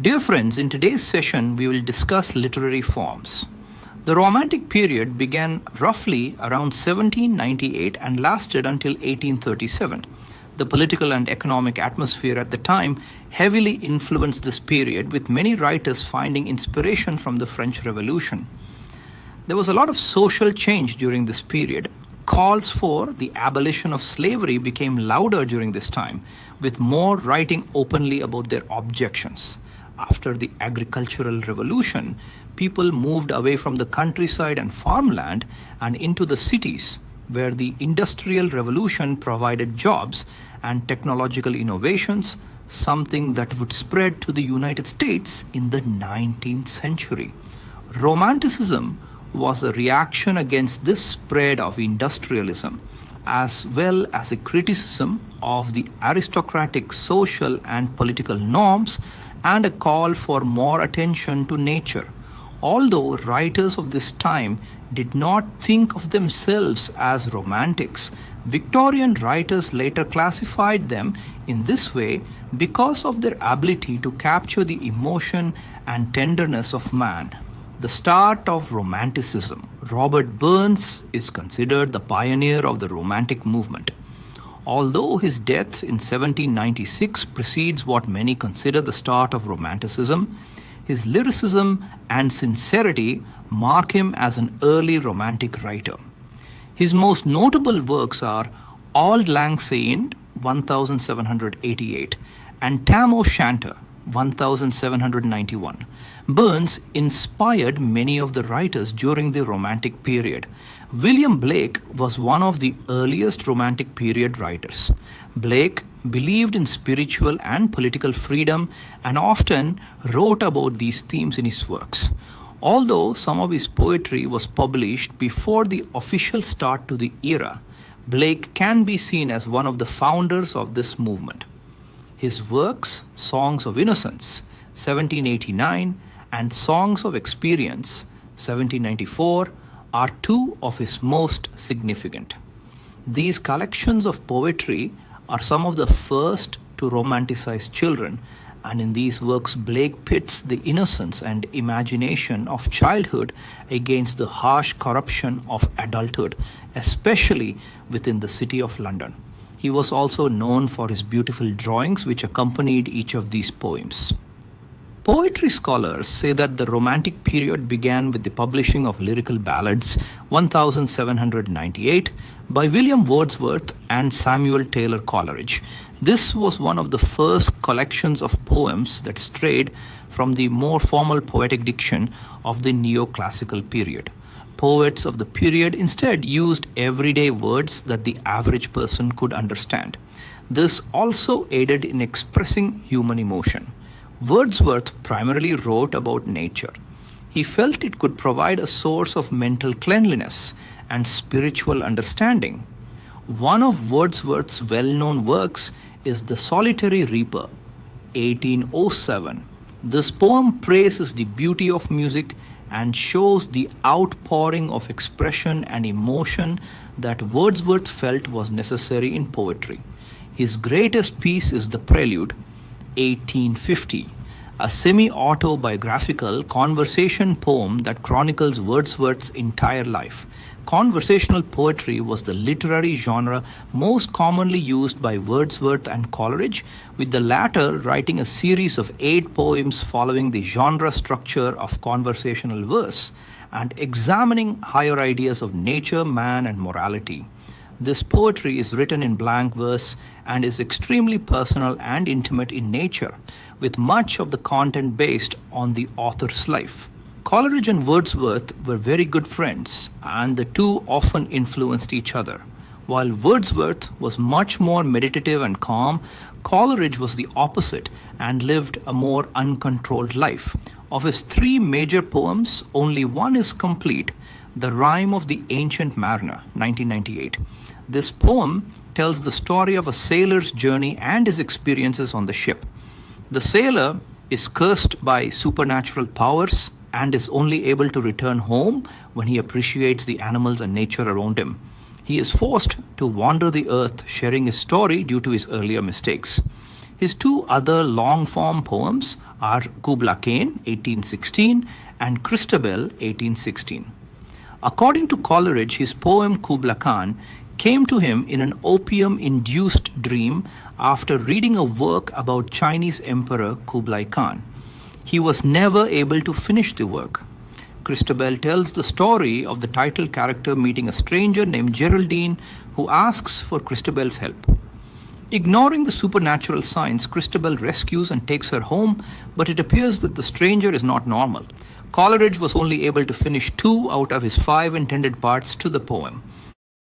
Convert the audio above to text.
Dear friends, in today's session, we will discuss literary forms. The Romantic period began roughly around 1798 and lasted until 1837. The political and economic atmosphere at the time heavily influenced this period, with many writers finding inspiration from the French Revolution. There was a lot of social change during this period. Calls for the abolition of slavery became louder during this time, with more writing openly about their objections. After the agricultural revolution, people moved away from the countryside and farmland and into the cities, where the Industrial Revolution provided jobs and technological innovations, something that would spread to the United States in the 19th century. Romanticism was a reaction against this spread of industrialism, as well as a criticism of the aristocratic social and political norms and a call for more attention to nature. Although writers of this time did not think of themselves as romantics, Victorian writers later classified them in this way because of their ability to capture the emotion and tenderness of man. The start of Romanticism. Robert Burns is considered the pioneer of the Romantic movement. Although his death in 1796 precedes what many consider the start of Romanticism, his lyricism and sincerity mark him as an early Romantic writer. His most notable works are Auld Lang Syne, 1788, and Tam O'Shanter, 1791. Burns inspired many of the writers during the Romantic period. William Blake was one of the earliest Romantic period writers. Blake believed in spiritual and political freedom and often wrote about these themes in his works. Although some of his poetry was published before the official start to the era, Blake can be seen as one of the founders of this movement. His works, Songs of Innocence, 1789, and Songs of Experience, 1794, are two of his most significant. These collections of poetry are some of the first to romanticize children, and in these works Blake pits the innocence and imagination of childhood against the harsh corruption of adulthood, especially within the city of London. He was also known for his beautiful drawings which accompanied each of these poems. Poetry scholars say that the Romantic period began with the publishing of Lyrical Ballads, 1798, by William Wordsworth and Samuel Taylor Coleridge. This was one of the first collections of poems that strayed from the more formal poetic diction of the neoclassical period. Poets of the period instead used everyday words that the average person could understand. This also aided in expressing human emotion. Wordsworth primarily wrote about nature. He felt it could provide a source of mental cleanliness and spiritual understanding. One of Wordsworth's well-known works is The Solitary Reaper, 1807. This poem praises the beauty of music and shows the outpouring of expression and emotion that Wordsworth felt was necessary in poetry. His greatest piece is the Prelude, 1850, a semi-autobiographical conversation poem that chronicles Wordsworth's entire life. Conversational poetry was the literary genre most commonly used by Wordsworth and Coleridge, with the latter writing a series of 8 poems following the genre structure of conversational verse and examining higher ideas of nature, man, and morality. This poetry is written in blank verse and is extremely personal and intimate in nature, with much of the content based on the author's life. Coleridge and Wordsworth were very good friends, and the two often influenced each other. While Wordsworth was much more meditative and calm, Coleridge was the opposite and lived a more uncontrolled life. Of his 3 major poems, only one is complete, The Rime of the Ancient Mariner, 1998. This poem tells the story of a sailor's journey and his experiences on the ship. The sailor is cursed by supernatural powers and is only able to return home when he appreciates the animals and nature around him. He is forced to wander the earth, sharing his story due to his earlier mistakes. His 2 other long-form poems are Kubla Khan, 1816, and Christabel, 1816. According to Coleridge, his poem Kubla Khan came to him in an opium-induced dream after reading a work about Chinese Emperor Kublai Khan. He was never able to finish the work. Christabel tells the story of the title character meeting a stranger named Geraldine who asks for Christabel's help. Ignoring the supernatural signs, Christabel rescues and takes her home, but it appears that the stranger is not normal. Coleridge was only able to finish 2 out of his 5 intended parts to the poem.